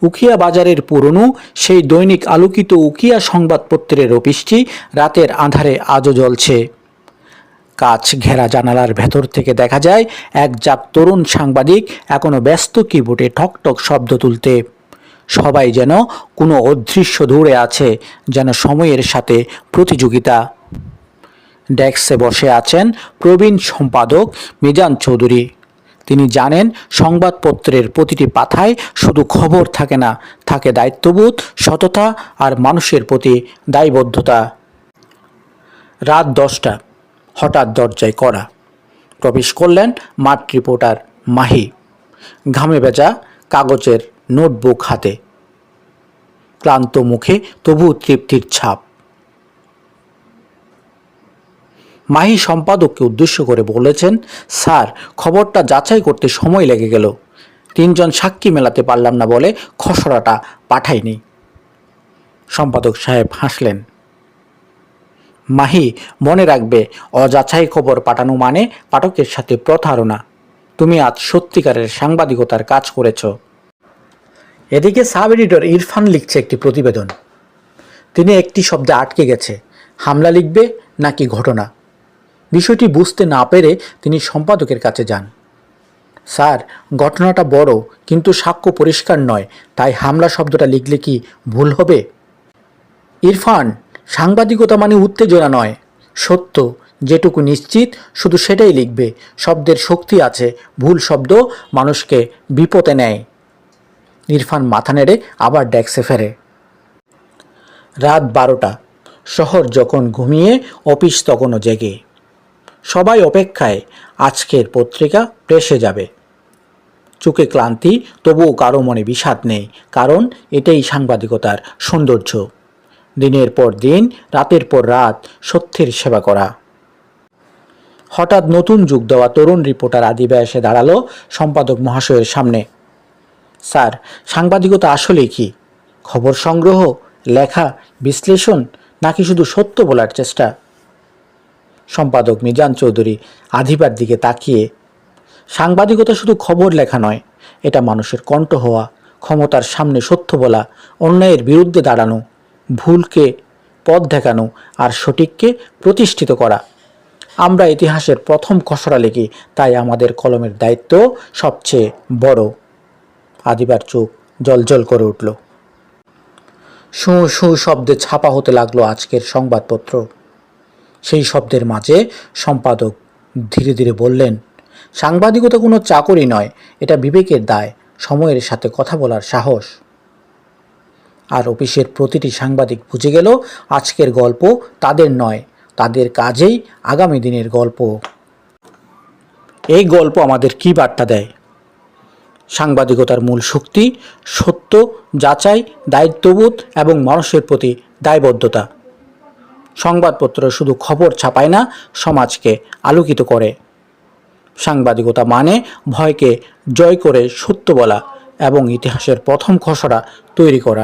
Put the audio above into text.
উখিয়া বাজারের পুরনো সেই দৈনিক আলোকিত উখিয়া সংবাদপত্রের অফিসটি রাতের আঁধারে আজও জ্বলছে। কাঁচ ঘেরা জানালার ভেতর থেকে দেখা যায় এক জাক তরুণ সাংবাদিক এখনো ব্যস্ত কিবোর্ডে ঠকঠক শব্দ তুলতে। সবাই যেন কোনো অদৃশ্য দৌড়ে আছে, যেন সময়ের সাথে প্রতিযোগিতা। ডেস্কে বসে আছেন প্রবীণ সম্পাদক মিজান চৌধুরী। তিনি জানেন সংবাদপত্রের প্রতিটি পাতায় শুধু খবর থাকে না, থাকে দায়িত্ববোধ, সততা আর মানুষের প্রতি দায়বদ্ধতা। রাত 10টা, হঠাৎ দরজায় কড়া। প্রবেশ করলেন মাঠ রিপোর্টার মাহি, ঘামে ভেজা, কাগজের নোটবুক হাতে, ক্লান্ত মুখে তবু তৃপ্তির ছাপ। মাহি সম্পাদককে উদ্দেশ্য করে বলেছেন, স্যার, খবরটা যাচাই করতে সময় লেগে গেল। 3জন সাক্ষী মেলাতে পারলাম না বলে খসড়াটা পাঠাইনি। সম্পাদক সাহেব হাসলেন। মাহি, মনে রাখবে, অযাচাই খবর পাঠানো মানে পাঠকের সাথে প্রতারণা। তুমি আজ সত্যিকারের সাংবাদিকতার কাজ করেছ। এদিকে সাব এডিটর ইরফান লিখছে একটি প্রতিবেদন। তিনি একটি শব্দে আটকে গেছে। হামলা লিখবে নাকি ঘটনা? বিষয়টি বুঝতে না পেরে তিনি সম্পাদকের কাছে যান। স্যার, ঘটনাটা বড়, কিন্তু সাক্ষ্য পরিষ্কার নয়, তাই হামলা শব্দটা লিখলে কি ভুল হবে? ইরফান, সাংবাদিকতা মানে উত্তেজনা নয়, সত্য। যেটুকু নিশ্চিত শুধু সেটাই লিখবে। শব্দের শক্তি আছে, ভুল শব্দ মানুষকে বিপদে নেয়। ইরফান মাথা নেড়ে আবার ডেস্কে ফেরে। রাত 12টা, শহর যখন ঘুমিয়ে, অফিস তখনও জেগে। সবাই অপেক্ষায়, আজকের পত্রিকা প্রেসে যাবে। চোখে ক্লান্তি, তবুও কারো মনে বিষাদ নেই, কারণ এটাই সাংবাদিকতার সৌন্দর্য। দিনের পর দিন, রাতের পর রাত সত্যের সেবা করা। হঠাৎ নতুন যুগ দেওয়া তরুণ রিপোর্টার আদিবা এসে দাঁড়ালো সম্পাদক মহাশয়ের সামনে। স্যার, সাংবাদিকতা আসলে কি? খবর সংগ্রহ, লেখা, বিশ্লেষণ, নাকি শুধু সত্য বলার চেষ্টা? সম্পাদক মিজান চৌধুরী আধিবার দিকে তাকিয়ে, সাংবাদিকতা শুধু খবর লেখা নয়, এটা মানুষের কণ্ঠ হওয়া, ক্ষমতার সামনে সত্য বলা, অন্যায়ের বিরুদ্ধে দাঁড়ানো, ভুলকে পথ দেখানো আর সঠিককে প্রতিষ্ঠিত করা। আমরা ইতিহাসের প্রথম খসড়া লিখি, তাই আমাদের কলমের দায়িত্ব সবচেয়ে বড়। আদিবার চোখ জলজল করে উঠল। শু শু শব্দে ছাপা হতে লাগলো আজকের সংবাদপত্র। সেই শব্দের মাঝে সম্পাদক ধীরে ধীরে বললেন, সাংবাদিকতা কোনো চাকরি নয়, এটা বিবেকের দায়, সময়ের সাথে কথা বলার সাহস। আর অফিসের প্রতিটি সাংবাদিক বুঝে গেল, আজকের গল্প তাদের নয়, তাদের কাজেই আগামী দিনের গল্প। এই গল্প আমাদের কী বার্তা দেয়? সাংবাদিকতার মূল শক্তি সত্য, যাচাই, দায়িত্ববোধ এবং মানুষের প্রতি দায়বদ্ধতা। সংবাদপত্র শুধু খবর ছাপায় না, সমাজকে আলোকিত করে। সাংবাদিকতা মানে ভয়কে জয় করে সত্য বলা এবং ইতিহাসের প্রথম খসড়া তৈরি করা।